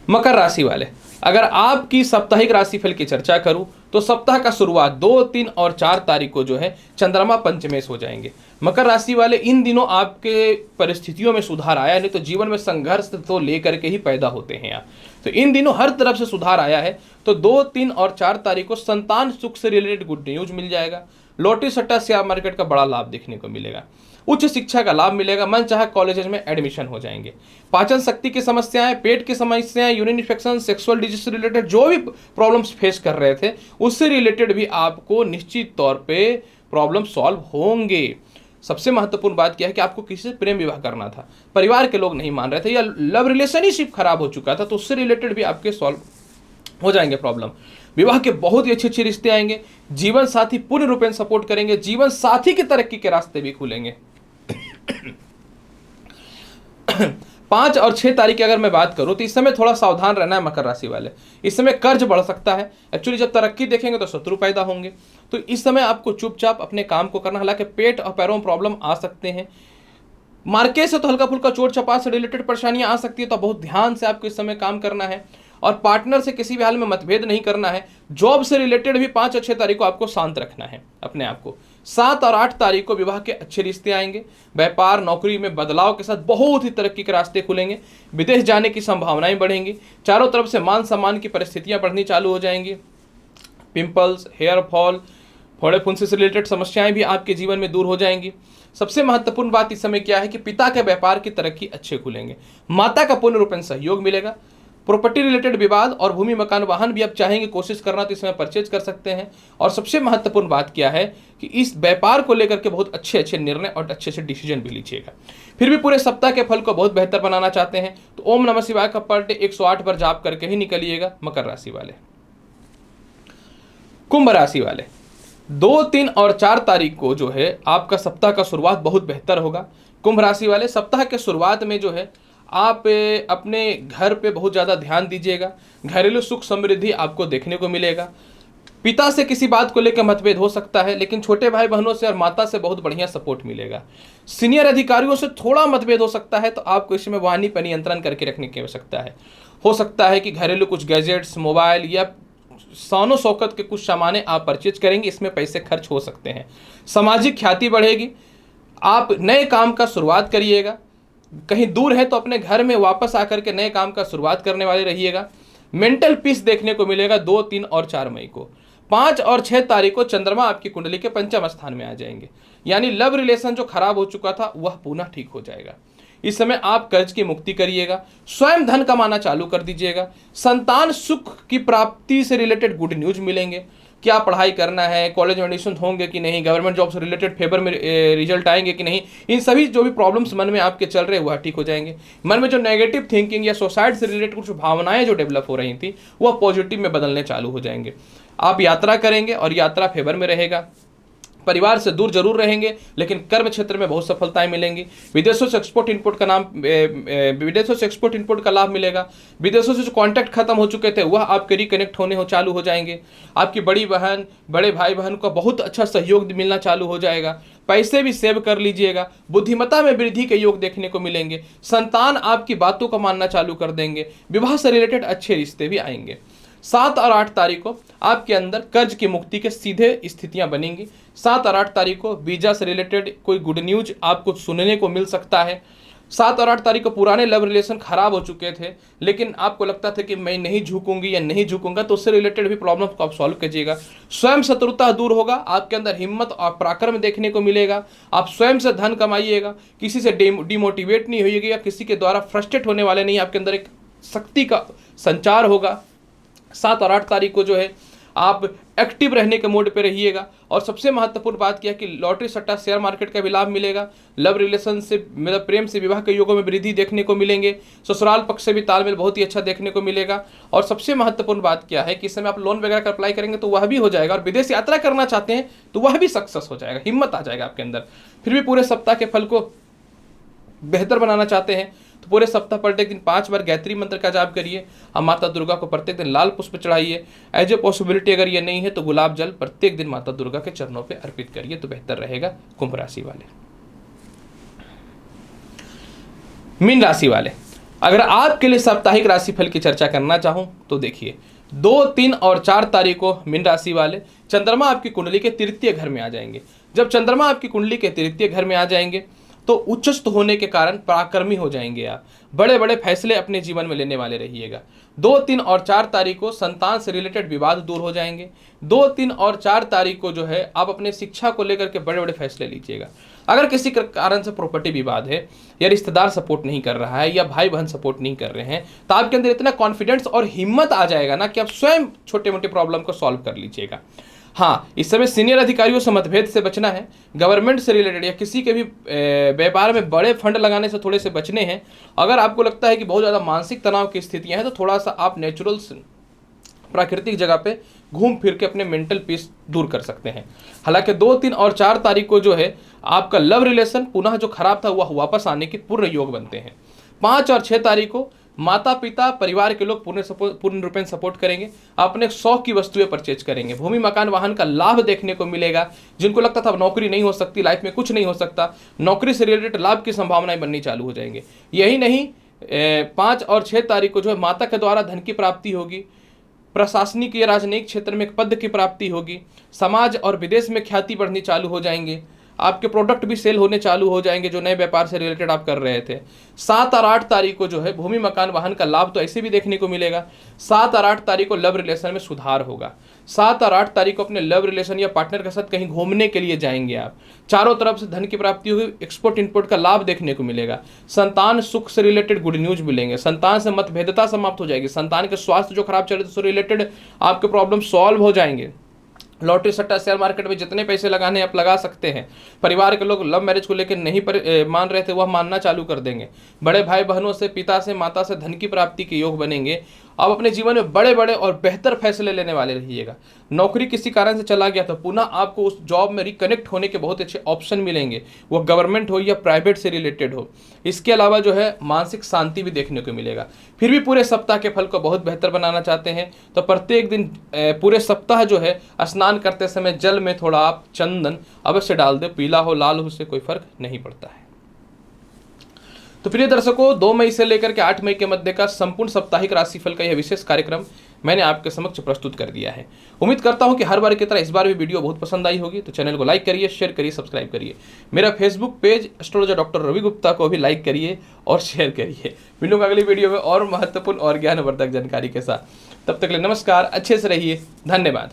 मकर राशि वाले, अगर आपकी साप्ताहिक राशिफल की चर्चा करूं तो सप्ताह का शुरुआत 2, 3 और 4 तारीख को जो है चंद्रमा पंचमेश हो जाएंगे। मकर राशि वाले, इन दिनों आपके परिस्थितियों में सुधार आया, नहीं तो जीवन में संघर्ष तो लेकर के ही पैदा होते हैं आप। तो इन दिनों हर तरफ से सुधार आया है। तो 2, 3 और 4 तारीख को संतान सुख से रिलेटेड गुड न्यूज मिल जाएगा। लॉटरी, सट्टा, शेयर मार्केट का बड़ा लाभ देखने को मिलेगा। उच्च शिक्षा का लाभ मिलेगा। मन चाहे कॉलेजेस में एडमिशन हो जाएंगे। पाचन शक्ति की समस्याएं, पेट की समस्याएं, यूरिन इन्फेक्शन, सेक्सुअल डिजीज से रिलेटेड जो भी प्रॉब्लम्स फेस कर रहे थे उससे रिलेटेड भी आपको निश्चित तौर पे प्रॉब्लम सॉल्व होंगे। सबसे महत्वपूर्ण बात क्या है कि आपको किसी से प्रेम विवाह करना था, परिवार के लोग नहीं मान रहे थे या लव रिलेशनशिप खराब हो चुका था, तो उससे रिलेटेड भी आपके सॉल्व हो जाएंगे प्रॉब्लम। विवाह के बहुत ही अच्छे अच्छे रिश्ते आएंगे। जीवन साथी पूर्ण रूपेण सपोर्ट करेंगे। जीवन साथी की तरक्की के रास्ते भी खुलेंगे। 5 और 6 तारीख की अगर मैं बात करूं तो इस समय थोड़ा सावधान रहना है मकर राशि वाले। इस समय कर्ज बढ़ सकता है। एक्चुअली जब तरक्की देखेंगे तो शत्रु पैदा होंगे। तो इस समय आपको चुपचाप अपने काम को करना। हालांकि पेट और पैरों में प्रॉब्लम आ सकते हैं। मार्केट से तो हल्का फुल्का चोट चपाट से रिलेटेड परेशानियां आ सकती है, तो बहुत ध्यान से आपको इस समय काम करना है। और पार्टनर से किसी भी हाल में मतभेद नहीं करना है। जॉब से रिलेटेड भी 5 और 6 तारीख को आपको शांत रखना है अपने आप को। 7 और 8 तारीख को विवाह के अच्छे रिश्ते आएंगे। व्यापार, नौकरी में बदलाव के साथ बहुत ही तरक्की के रास्ते खुलेंगे। विदेश जाने की संभावनाएं बढ़ेंगी। चारों तरफ से मान सम्मान की परिस्थितियां बढ़नी चालू हो जाएंगी। पिंपल्स, हेयर फॉल, फोड़े फुंसी से रिलेटेड समस्याएं भी आपके जीवन में दूर हो जाएंगी। सबसे महत्वपूर्ण बात इस समय क्या है कि पिता के व्यापार की तरक्की अच्छे खुलेंगे। माता का पूर्ण रूपेण सहयोग मिलेगा। प्रॉपर्टी रिलेटेड विवाद और भूमि मकान वाहन भी आप चाहेंगे कोशिश करना तो इसमें परचेज कर सकते हैं। और सबसे महत्वपूर्ण बात क्या है कि इस व्यापार को लेकर के बहुत अच्छे अच्छे निर्णय और अच्छे अच्छे डिसीजन भी लीजिएगा। फिर भी पूरे सप्ताह के फल को बहुत बेहतर बनाना चाहते हैं तो ओम नमः शिवाय का पर डे 108 बार जाप करके ही निकलिएगा मकर राशि वाले। कुंभ राशि वाले, 2, 3 और 4 तारीख को जो है आपका सप्ताह का शुरुआत बहुत बेहतर होगा। कुंभ राशि वाले, सप्ताह के शुरुआत में जो है आप अपने घर पे बहुत ज़्यादा ध्यान दीजिएगा। घरेलू सुख समृद्धि आपको देखने को मिलेगा। पिता से किसी बात को लेकर मतभेद हो सकता है, लेकिन छोटे भाई बहनों से और माता से बहुत बढ़िया सपोर्ट मिलेगा। सीनियर अधिकारियों से थोड़ा मतभेद हो सकता है तो आपको इसमें वाणी पर नियंत्रण करके रखने की आवश्यकता है। हो सकता है कि घरेलू कुछ गैजेट्स, मोबाइल या शानो शौकत के कुछ सामानें आप परचेज करेंगे, इसमें पैसे खर्च हो सकते हैं। सामाजिक ख्याति बढ़ेगी। आप नए काम का शुरुआत करिएगा। कहीं दूर है तो अपने घर में वापस आकर के नए काम का शुरुआत करने वाले रहिएगा। मेंटल पीस देखने को मिलेगा 2, 3 और 4 मई को। 5 और 6 तारीख को चंद्रमा आपकी कुंडली के पंचम स्थान में आ जाएंगे, यानी लव रिलेशन जो खराब हो चुका था वह पुनः ठीक हो जाएगा। इस समय आप कर्ज की मुक्ति करिएगा। स्वयं धन कमाना चालू कर दीजिएगा। संतान सुख की प्राप्ति से रिलेटेड गुड न्यूज मिलेंगे। क्या पढ़ाई करना है, कॉलेज में एडमिशन होंगे कि नहीं, गवर्नमेंट जॉब से रिलेटेड फेवर में रिजल्ट आएंगे कि नहीं, इन सभी जो भी प्रॉब्लम्स मन में आपके चल रहे हैं वह ठीक हो जाएंगे। मन में जो नेगेटिव थिंकिंग या सुसाइड से रिलेटेड कुछ भावनाएं जो डेवलप हो रही थी वह पॉजिटिव में बदलने चालू हो जाएंगे। आप यात्रा करेंगे और यात्रा फेवर में रहेगा। परिवार से दूर जरूर रहेंगे लेकिन कर्म क्षेत्र में बहुत सफलताएं मिलेंगी। विदेशों से एक्सपोर्ट इंपोर्ट का लाभ मिलेगा। विदेशों से जो कॉन्टैक्ट खत्म हो चुके थे वह आपके रिकनेक्ट होने चालू हो जाएंगे। आपकी बड़ी बहन, बड़े भाई बहन का बहुत अच्छा सहयोग मिलना चालू हो जाएगा। पैसे भी सेव कर लीजिएगा। बुद्धिमत्ता में वृद्धि के योग देखने को मिलेंगे। संतान आपकी बातों को मानना चालू कर देंगे। विवाह से रिलेटेड अच्छे रिश्ते भी आएंगे। 7 और 8 तारीख को आपके अंदर कर्ज की मुक्ति के सीधे स्थितियां बनेंगी। 7 और 8 तारीख को वीजा से रिलेटेड कोई गुड न्यूज आपको सुनने को मिल सकता है। 7 और 8 तारीख को पुराने लव रिलेशन खराब हो चुके थे लेकिन आपको लगता था कि मैं नहीं झुकूंगी या नहीं झुकूंगा, तो उससे रिलेटेड भी प्रॉब्लम को आप सॉल्व कीजिएगा। स्वयं शत्रुता दूर होगा। आपके अंदर हिम्मत और पराक्रम देखने को मिलेगा। आप स्वयं से धन कमाइएगा। किसी से डिमोटिवेट नहीं होइएगा या किसी के द्वारा फ्रस्ट्रेट होने वाले नहीं। आपके अंदर एक शक्ति का संचार होगा। 7 और 8 तारीख को जो है आप एक्टिव रहने के मोड पे रहिएगा। और सबसे महत्वपूर्ण बात क्या है कि लॉटरी सट्टा शेयर मार्केट का भी लाभ मिलेगा। लव रिलेशन से मतलब प्रेम से विवाह के योगों में वृद्धि देखने को मिलेंगे। ससुराल पक्ष से भी तालमेल बहुत ही अच्छा देखने को मिलेगा। और सबसे महत्वपूर्ण बात क्या है कि इस समय आप लोन वगैरह का अप्लाई करेंगे तो वह भी हो जाएगा। और विदेश यात्रा करना चाहते हैं तो वह भी सक्सेस हो जाएगा। हिम्मत आ जाएगा आपके अंदर। फिर भी पूरे सप्ताह के फल को बेहतर बनाना चाहते हैं तो पूरे सप्ताह प्रत्येक दिन 5 बार गायत्री मंत्र का जाप करिए। हम माता दुर्गा को प्रत्येक दिन लाल पुष्प चढ़ाइए। एज ए पॉसिबिलिटी अगर ये नहीं है तो गुलाब जल प्रत्येक दिन माता दुर्गा के चरणों पे अर्पित करिए तो बेहतर रहेगा। कुंभ राशि वाले, मीन राशि वाले, अगर आपके लिए साप्ताहिक राशिफल की चर्चा करना चाहूं तो देखिए 2, 3 और 4 तारीख को मीन राशि वाले चंद्रमा आपकी कुंडली के तृतीय घर में आ जाएंगे। जब चंद्रमा आपकी कुंडली के तृतीय घर में आ जाएंगे तो उच्चस्थ होने के कारण पराक्रमी हो जाएंगे। आप बड़े बड़े फैसले अपने जीवन में लेने वाले रहिएगा। 2, 3 और 4 तारीख को संतान से रिलेटेड विवाद दूर हो जाएंगे। 2, 3 और 4 तारीख को जो है आप अपने शिक्षा को लेकर के बड़े बड़े फैसले लीजिएगा। अगर किसी कारण से प्रॉपर्टी विवाद है या रिश्तेदार सपोर्ट नहीं कर रहा है या भाई बहन सपोर्ट नहीं कर रहे हैं तो आपके अंदर इतना कॉन्फिडेंस और हिम्मत आ जाएगा ना कि आप स्वयं छोटे मोटे प्रॉब्लम को सॉल्व कर लीजिएगा। हाँ, इस समय सीनियर अधिकारियों से मतभेद से बचना है। गवर्नमेंट से रिलेटेड या किसी के भी व्यापार में बड़े फंड लगाने से थोड़े से बचने हैं। अगर आपको लगता है कि बहुत ज़्यादा मानसिक तनाव की स्थितियां हैं तो थोड़ा सा आप नेचुरल प्राकृतिक जगह पे घूम फिर के अपने मेंटल पीस दूर कर सकते हैं। हालांकि 2, 3 और 4 तारीख को जो है आपका लव रिलेशन पुनः जो खराब था वह वापस आने के पूर्ण योग बनते हैं। 5 और 6 तारीख को माता पिता परिवार के लोग पूर्ण रूपेण सपोर्ट करेंगे। अपने शौक की वस्तुएं परचेज करेंगे। भूमि मकान वाहन का लाभ देखने को मिलेगा। जिनको लगता था नौकरी नहीं हो सकती, लाइफ में कुछ नहीं हो सकता, नौकरी से रिलेटेड लाभ की संभावनाएं बननी चालू हो जाएंगे। यही नहीं, 5 और 6 तारीख को जो है माता के द्वारा धन की प्राप्ति होगी। प्रशासनिक या राजनयिक क्षेत्र में एक पद की प्राप्ति होगी। समाज और विदेश में ख्याति बढ़नी चालू हो जाएंगे। आपके प्रोडक्ट भी सेल होने चालू हो जाएंगे जो नए व्यापार से रिलेटेड आप कर रहे थे। 7 और 8 तारीख को जो है भूमि मकान वाहन का लाभ तो ऐसे भी देखने को मिलेगा। 7 और 8 तारीख को लव रिलेशन में सुधार होगा। 7 और 8 तारीख को अपने लव रिलेशन या पार्टनर के साथ कहीं घूमने के लिए जाएंगे आप। चारों तरफ से धन की प्राप्ति होगी। एक्सपोर्ट इंपोर्ट का लाभ देखने को मिलेगा। संतान सुख से रिलेटेड गुड न्यूज मिलेंगे। संतान से मतभेदता समाप्त हो जाएगी। संतान के स्वास्थ्य जो खराब चल रहे थे उससे रिलेटेड आपके प्रॉब्लम सॉल्व हो जाएंगे। लॉटरी सट्टा शेयर मार्केट में जितने पैसे लगाने आप लगा सकते हैं। परिवार के लोग लव मैरिज को लेकर नहीं मान रहे थे वह मानना चालू कर देंगे। बड़े भाई बहनों से, पिता से, माता से धन की प्राप्ति के योग बनेंगे। आप अपने जीवन में बड़े बड़े और बेहतर फैसले लेने वाले रहिएगा। नौकरी किसी कारण से चला गया तो पुनः आपको उस जॉब में रिकनेक्ट होने के बहुत अच्छे ऑप्शन मिलेंगे, वो गवर्नमेंट हो या प्राइवेट से रिलेटेड हो। इसके अलावा जो है मानसिक शांति भी देखने को मिलेगा। फिर भी पूरे सप्ताह के फल को बहुत बेहतर बनाना चाहते हैं तो प्रत्येक दिन पूरे सप्ताह जो है स्नान करते समय जल में थोड़ा आप चंदन अवश्य डाल दे। पीला हो लाल हो उससे कोई फर्क नहीं पड़ता है। तो प्रिय दर्शकों, 2 मई से लेकर के 8 मई के मध्य का संपूर्ण साप्ताहिक राशिफल का यह विशेष कार्यक्रम मैंने आपके समक्ष प्रस्तुत कर दिया है। उम्मीद करता हूं कि हर बार की तरह इस बार भी वीडियो बहुत पसंद आई होगी। तो चैनल को लाइक करिए, शेयर करिए, सब्सक्राइब करिए। मेरा Facebook page astrologer doctor Ravi Gupta को भी लाइक करिए और शेयर करिए। मिलूंगा अगली वीडियो में और महत्वपूर्ण और ज्ञानवर्धक जानकारी के साथ। तब तक के लिए नमस्कार, अच्छे से रहिए, धन्यवाद।